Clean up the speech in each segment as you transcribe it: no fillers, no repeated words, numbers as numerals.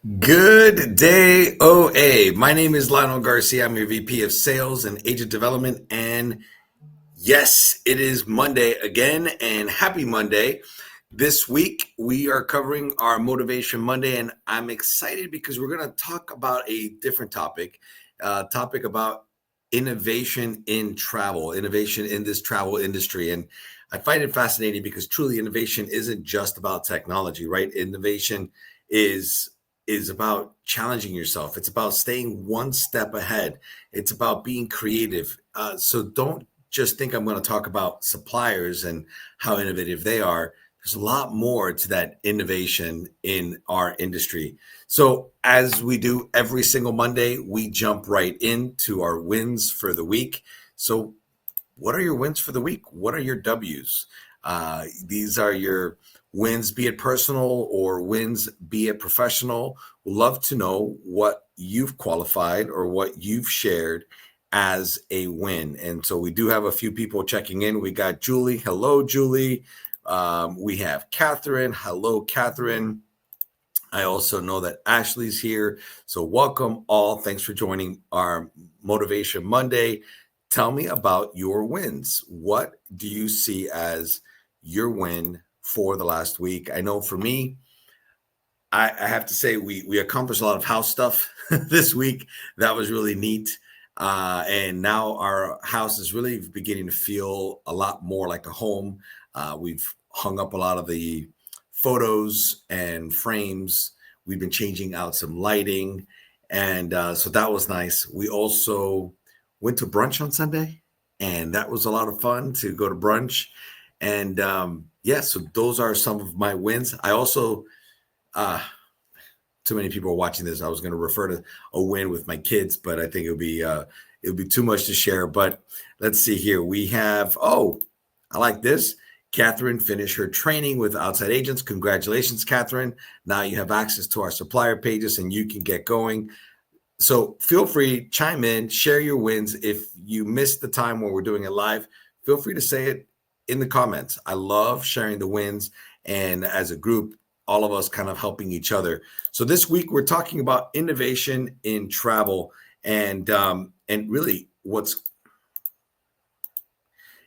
Good day, OA. My name is Lionel Garcia. I'm your VP of Sales and Agent Development. And yes, it is Monday again, and happy Monday. This week, we are covering our Motivation Monday, and I'm excited because we're going to talk about a different topic about innovation in travel, innovation in this travel industry. And I find it fascinating because truly innovation isn't just about technology, right? Innovation is is about challenging yourself. It's about staying one step ahead. It's about being creative. So don't just think I'm going to talk about suppliers and how innovative they are. There's a lot more to that innovation in our industry. So, as we do every single Monday, we jump right into our wins for the week. So, what are your wins for the week? What are your W's? These are your wins, be it personal or wins, be it professional. We'd love to know what you've qualified or what you've shared as a win. And so we do have a few people checking in. We got Julie. Hello, Julie. We have Catherine. Hello, Catherine. I also know that Ashley's here. So welcome all. Thanks for joining our Motivation Monday. Tell me about your wins. What do you see as your win for the last week? I know for me, I have to say we accomplished a lot of house stuff this week. That was really neat. And now our house is really beginning to feel a lot more like a home. We've hung up a lot of the photos and frames. We've been changing out some lighting. And so that was nice. We also went to brunch on Sunday, and that was a lot of fun to go to brunch. And yeah, so those are some of my wins. I also, uh, too many people are watching this. I was going to refer to a win with my kids, but I think it would be too much to share. But let's see here. We have, oh, I like this. Catherine finished her training with Outside Agents. Congratulations, Catherine. Now you have access to our supplier pages and you can get going. So feel free, chime in, share your wins. If you missed the time when we're doing it live, feel free to say it in the comments. I love sharing the wins, and as a group, all of us kind of helping each other. So this week we're talking about innovation in travel, and really what's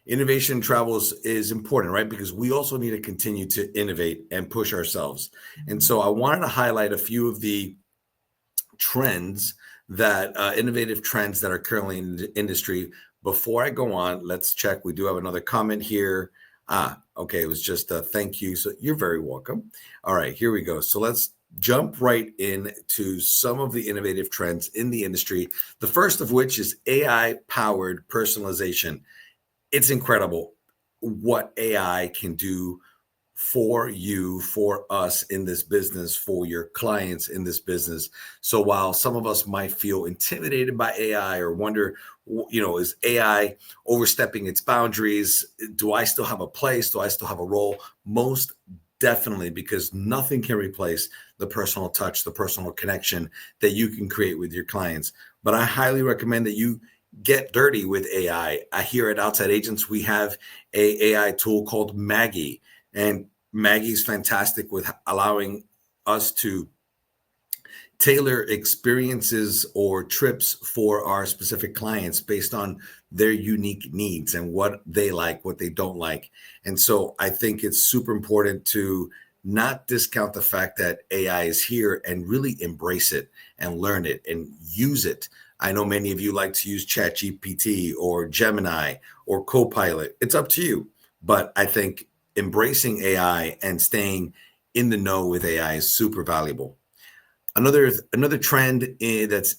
innovation in travel is important, right? Because we also need to continue to innovate and push ourselves. And so I wanted to highlight a few of the trends that innovative trends that are currently in the industry. Before I go on, let's check. We do have another comment here. Okay, it was just a thank you. So you're very welcome. All right, here we go. So let's jump right into some of the innovative trends in the industry. The first of which is AI powered personalization. It's incredible what AI can do for you, for us in this business, for your clients in this business. So while some of us might feel intimidated by AI or wonder, is AI overstepping its boundaries? Do I still have a place? Do I still have a role? Most definitely, because nothing can replace the personal touch, the personal connection that you can create with your clients. But I highly recommend that you get dirty with AI. Here at Outside Agents, we have a AI tool called MAGgie. And Maggie's fantastic with allowing us to tailor experiences or trips for our specific clients based on their unique needs and what they like, what they don't like. And so I think it's super important to not discount the fact that AI is here and really embrace it and learn it and use it. I know many of you like to use ChatGPT or Gemini or Copilot. It's up to you. But I think embracing AI and staying in the know with AI is super valuable. Another trend that's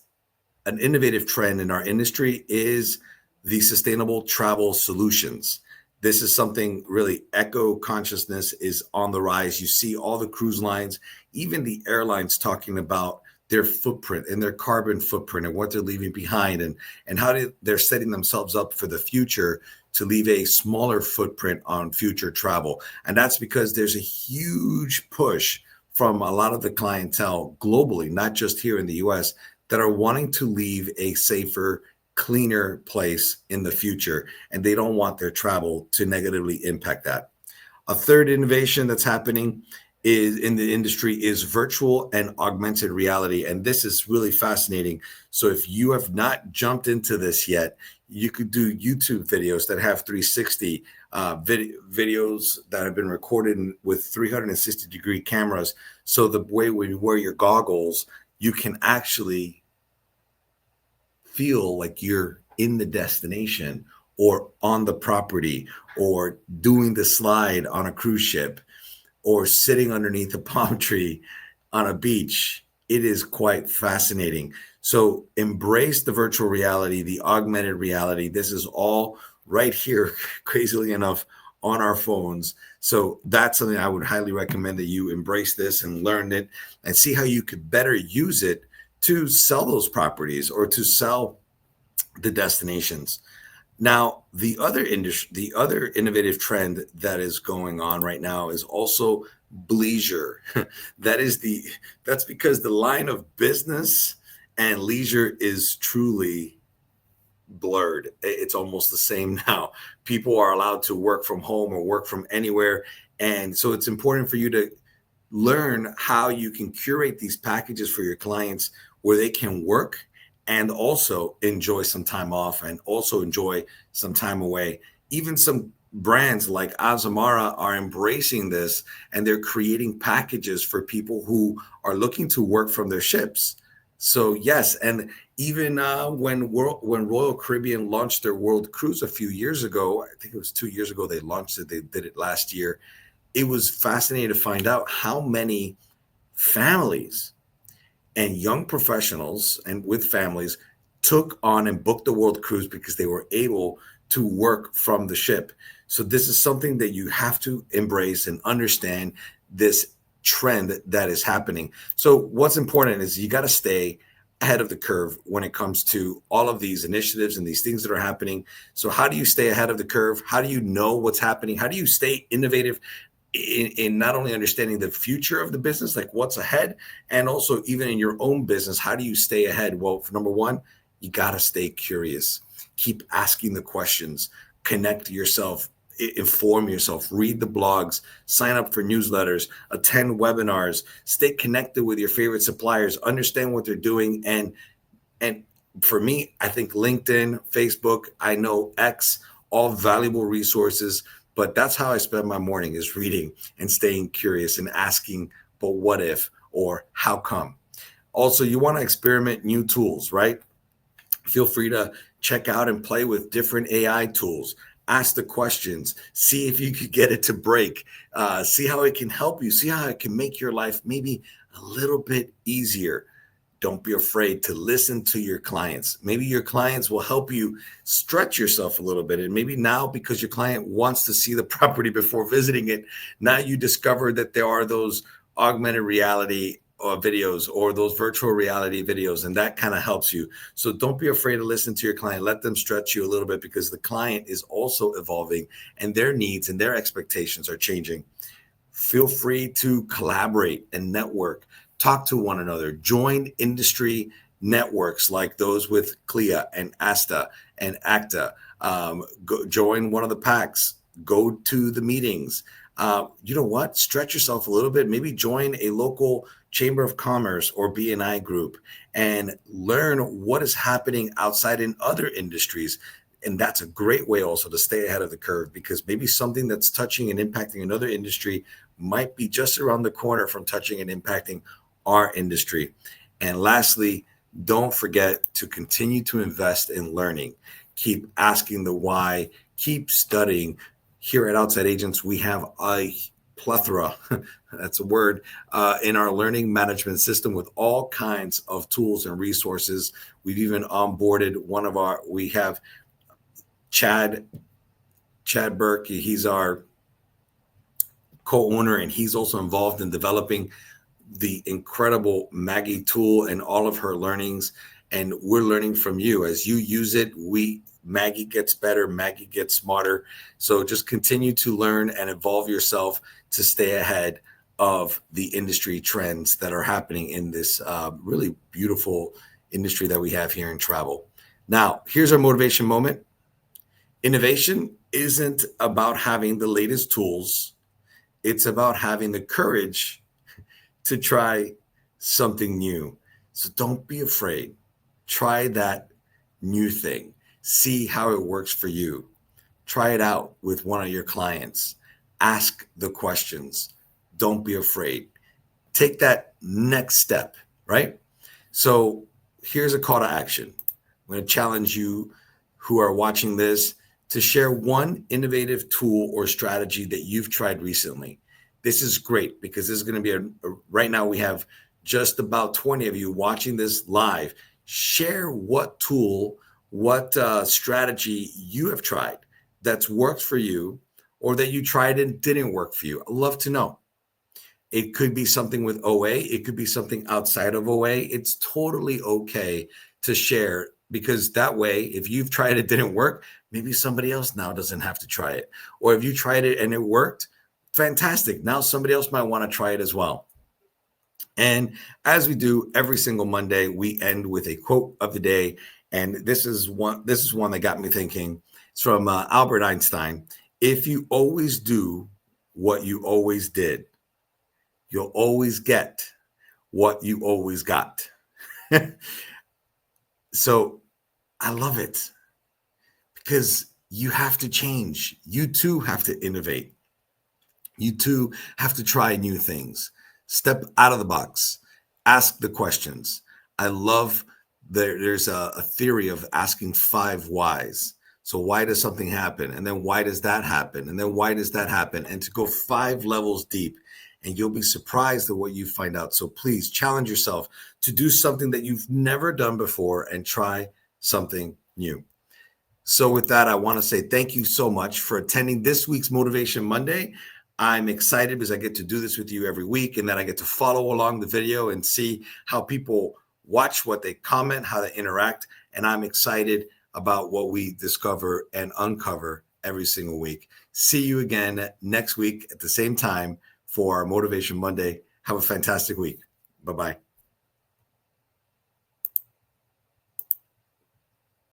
an innovative trend in our industry is the sustainable travel solutions. This is something really eco consciousness is on the rise. You see all the cruise lines, even the airlines talking about their footprint and their carbon footprint and what they're leaving behind and how they're setting themselves up for the future to leave a smaller footprint on future travel. And that's because there's a huge push from a lot of the clientele globally, not just here in the US, that are wanting to leave a safer, cleaner place in the future. And they don't want their travel to negatively impact that. A third innovation that's happening is in the industry is virtual and augmented reality. And this is really fascinating. So if you have not jumped into this yet, you could do YouTube videos that have 360 videos that have been recorded with 360-degree cameras. So the way when you wear your goggles, you can actually feel like you're in the destination or on the property or doing the slide on a cruise ship or sitting underneath a palm tree on a beach. It is quite fascinating. So embrace the virtual reality, the augmented reality. This is all right here, crazily enough, on our phones. So that's something I would highly recommend that you embrace this and learn it and see how you could better use it to sell those properties or to sell the destinations. Now, the other innovative trend that is going on right now is also bleisure. that is the that's because the line of business and leisure is truly blurred. It's almost the same now. People are allowed to work from home or work from anywhere, and so it's important for you to learn how you can curate these packages for your clients where they can work and also enjoy some time off and also enjoy some time away. Even some brands like Azamara are embracing this and they're creating packages for people who are looking to work from their ships. So yes, and even when Royal Caribbean launched their World Cruise a few years ago, I think it was 2 years ago they launched it. They did it last year. It was fascinating to find out how many families and young professionals and with families took on and booked the world cruise because they were able to work from the ship. So this is something that you have to embrace and understand this trend that is happening. So what's important is you got to stay ahead of the curve when it comes to all of these initiatives and these things that are happening. So how do you stay ahead of the curve? How do you know what's happening? How do you stay innovative in not only understanding the future of the business, like what's ahead, and also even in your own business, how do you stay ahead? Well, for number one, you got to stay curious. Keep asking the questions, connect yourself, inform yourself, read the blogs, sign up for newsletters, attend webinars, stay connected with your favorite suppliers, understand what they're doing. And for me, I think LinkedIn, Facebook, I know X, all valuable resources. But that's how I spend my morning, is reading and staying curious and asking, but what if, or how come? Also, you want to experiment new tools, right? Feel free to check out and play with different AI tools. Ask the questions, see if you could get it to break, see how it can help you, see how it can make your life maybe a little bit easier. Don't be afraid to listen to your clients. Maybe your clients will help you stretch yourself a little bit. And maybe now, because your client wants to see the property before visiting it, now you discover that there are those augmented reality videos or those virtual reality videos, and that kind of helps you. So don't be afraid to listen to your client. Let them stretch you a little bit, because the client is also evolving and their needs and their expectations are changing. Feel free to collaborate and network, talk to one another, join industry networks like those with CLIA and ASTA and ACTA. Join one of the packs, go to the meetings. You know what? Stretch yourself a little bit. Maybe join a local Chamber of Commerce or BNI group and learn what is happening outside in other industries. And that's a great way also to stay ahead of the curve, because maybe something that's touching and impacting another industry might be just around the corner from touching and impacting our industry. And lastly, don't forget to continue to invest in learning. Keep asking the why, keep studying. Here at Outside Agents, we have a plethora, that's a word, in our learning management system with all kinds of tools and resources. We've even onboarded we have Chad Burke. He's our co-owner, and he's also involved in developing the incredible MAGgie tool and all of her learnings. And we're learning from you as you use it. MAGgie gets better, MAGgie gets smarter. So just continue to learn and evolve yourself to stay ahead of the industry trends that are happening in this really beautiful industry that we have here in travel. Now, here's our motivation moment. Innovation isn't about having the latest tools. It's about having the courage to try something new. So don't be afraid. Try that new thing. See how it works for you. Try it out with one of your clients. Ask the questions. Don't be afraid. Take that next step, right? So here's a call to action. I'm going to challenge you who are watching this to share one innovative tool or strategy that you've tried recently. This is great because this is going to be right now we have just about 20 of you watching this live. Share what tool, what strategy you have tried that's worked for you or that you tried and didn't work for you. I'd love to know. It could be something with OA. It could be something outside of OA. It's totally okay to share because that way, if you've tried it, didn't work, maybe somebody else now doesn't have to try it. Or if you tried it and it worked, fantastic. Now somebody else might want to try it as well. And as we do every single Monday, we end with a quote of the day. And this is one that got me thinking. It's from Albert Einstein. If you always do what you always did, you'll always get what you always got. So I love it because you have to change. You too have to innovate. You too have to try new things. Step out of the box. Ask the questions. I love there's a theory of asking 5 whys. So why does something happen? And then why does that happen? And then why does that happen? And to go 5 levels deep. And you'll be surprised at what you find out. So please challenge yourself to do something that you've never done before and try something new. So with that, I want to say thank you so much for attending this week's Motivation Monday. I'm excited because I get to do this with you every week, and then I get to follow along the video and see how people watch, what they comment, how they interact. And I'm excited about what we discover and uncover every single week. See you again next week at the same time for our Motivation Monday. Have a fantastic week. Bye-bye.